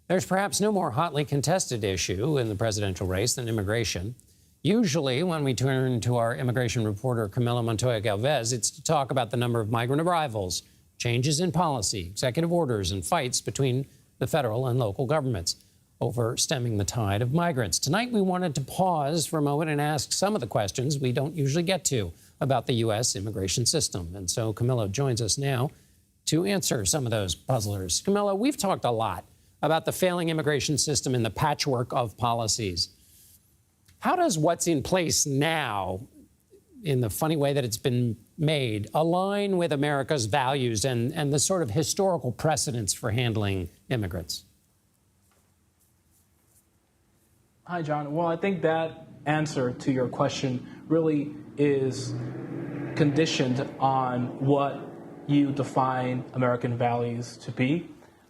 There's perhaps no more hotly contested issue in the presidential race than immigration. Usually, when we turn to our immigration reporter, Camilo Montoya-Galvez, it's to talk about the number of migrant arrivals, changes in policy, executive orders, and fights between the federal and local governments over stemming the tide of migrants. Tonight, we wanted to pause for a moment and ask some of the questions we don't usually get to about the U.S. immigration system. And so Camilo joins us now to answer some of those puzzlers. Camilo, we've talked a lot about the failing immigration system and the patchwork of policies. How does what's in place now, in the funny way that it's been made, align with America's values and the sort of historical precedents for handling immigrants? Hi, John. Well, I think that answer to your question really is conditioned on what you define American values to be.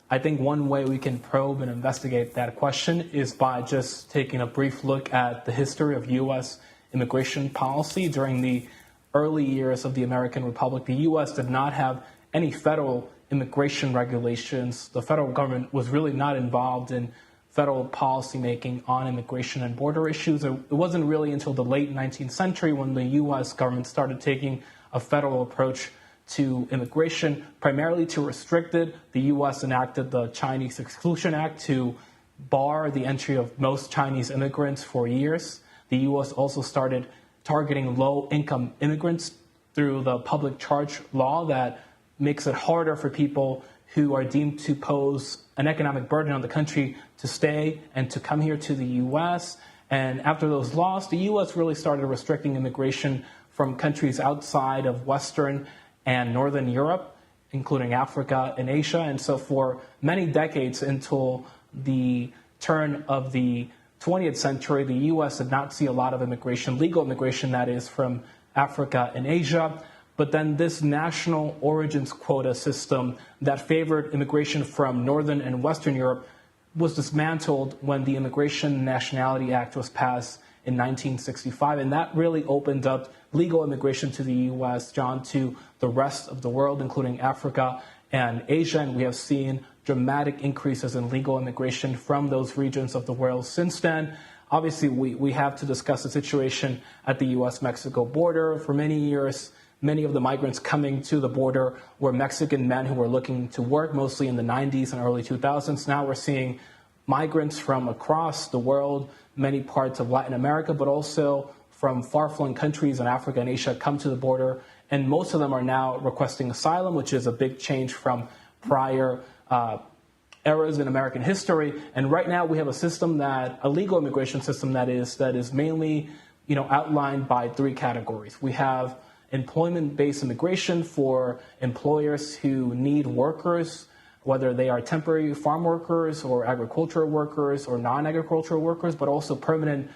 I think one way we can probe and investigate that question is by just taking a brief look at the history of U.S. immigration policy. During the early years of the American Republic, the U.S. did not have any federal immigration regulations. The federal government was really not involved in federal policymaking on immigration and border issues. It wasn't really until the late 19th century when the U.S. government started taking a federal approach to immigration, primarily to restrict it. The U.S. enacted the Chinese Exclusion Act to bar the entry of most Chinese immigrants for years. The U.S. also started targeting low-income immigrants through the public charge law that makes it harder for people who are deemed to pose an economic burden on the country to stay and to come here to the U.S. And after those laws, the U.S. really started restricting immigration from countries outside of Western and Northern Europe, including Africa and Asia. And so for many decades until the turn of the 20th century, the U.S. did not see a lot of immigration, legal immigration, that is, from Africa and Asia. But then this national origins quota system that favored immigration from Northern and Western Europe was dismantled when the Immigration and Nationality Act was passed in 1965. And that really opened up legal immigration to the U.S., John, to the rest of the world, including Africa and Asia. And we have seen dramatic increases in legal immigration from those regions of the world since then. Obviously, we have to discuss the situation at the U.S.-Mexico border. For many years, many of the migrants coming to the border were Mexican men who were looking to work, mostly in the 90s and early 2000s. Now we're seeing migrants from across the world, many parts of Latin America, but also from far-flung countries in Africa and Asia come to the border. And most of them are now requesting asylum, which is a big change from prior eras in American history. And right now we have a legal immigration system that is mainly, outlined by three categories. We have employment-based immigration for employers who need workers, whether they are temporary farm workers or agricultural workers or non-agricultural workers, but also permanent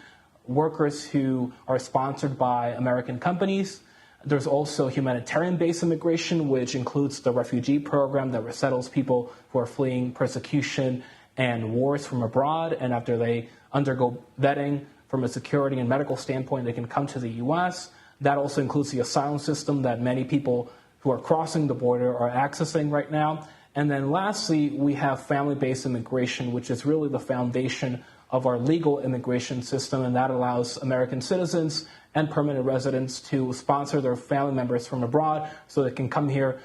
workers who are sponsored by American companies. There's also humanitarian-based immigration, which includes the refugee program that resettles people who are fleeing persecution and wars from abroad. And after they undergo vetting from a security and medical standpoint, they can come to the U.S. That also includes the asylum system that many people who are crossing the border are accessing right now. And then lastly, we have family-based immigration, which is really the foundation of our legal immigration system, and that allows American citizens and permanent residents to sponsor their family members from abroad so they can come here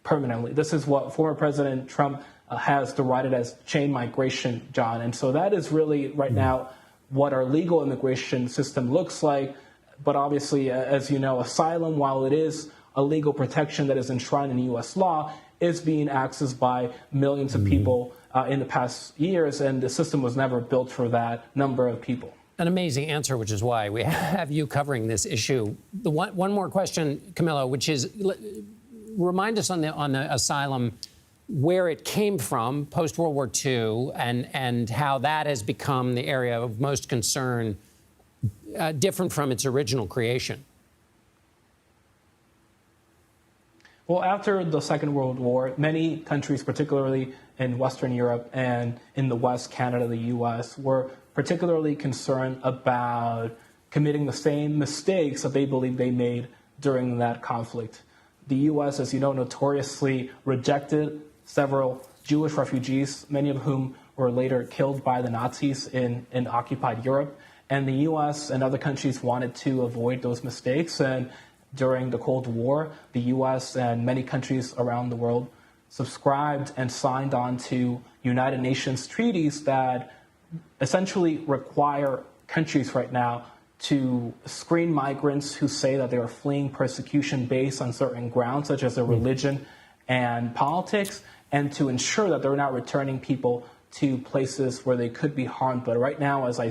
permanently. This is what former President Trump has derided as chain migration, John. And so that is really right now what our legal immigration system looks like. But obviously, as you know, asylum, while it is a legal protection that is enshrined in U.S. law, is being accessed by millions of people in the past years, and the system was never built for that number of people. An amazing answer, which is why we have you covering this issue. The one more question, Camilo, which is, remind us on the asylum, where it came from post-World War II and how that has become the area of most concern, different from its original creation. Well, after the Second World War, many countries, particularly in Western Europe and in the West, Canada, the U.S., were particularly concerned about committing the same mistakes that they believed they made during that conflict. The U.S., as you know, notoriously rejected several Jewish refugees, many of whom were later killed by the Nazis in occupied Europe. And the U.S. and other countries wanted to avoid those mistakes. And during the Cold War, the U.S. and many countries around the world subscribed and signed on to United Nations treaties that essentially require countries right now to screen migrants who say that they are fleeing persecution based on certain grounds, such as their religion and politics, and to ensure that they're not returning people to places where they could be harmed. But right now, as I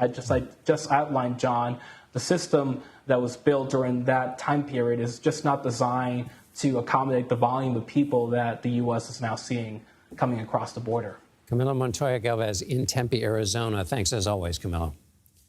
just outlined, John, the system that was built during that time period is just not designed to accommodate the volume of people that the U.S. is now seeing coming across the border. Camilo Montoya-Galvez in Tempe, Arizona. Thanks as always, Camilo.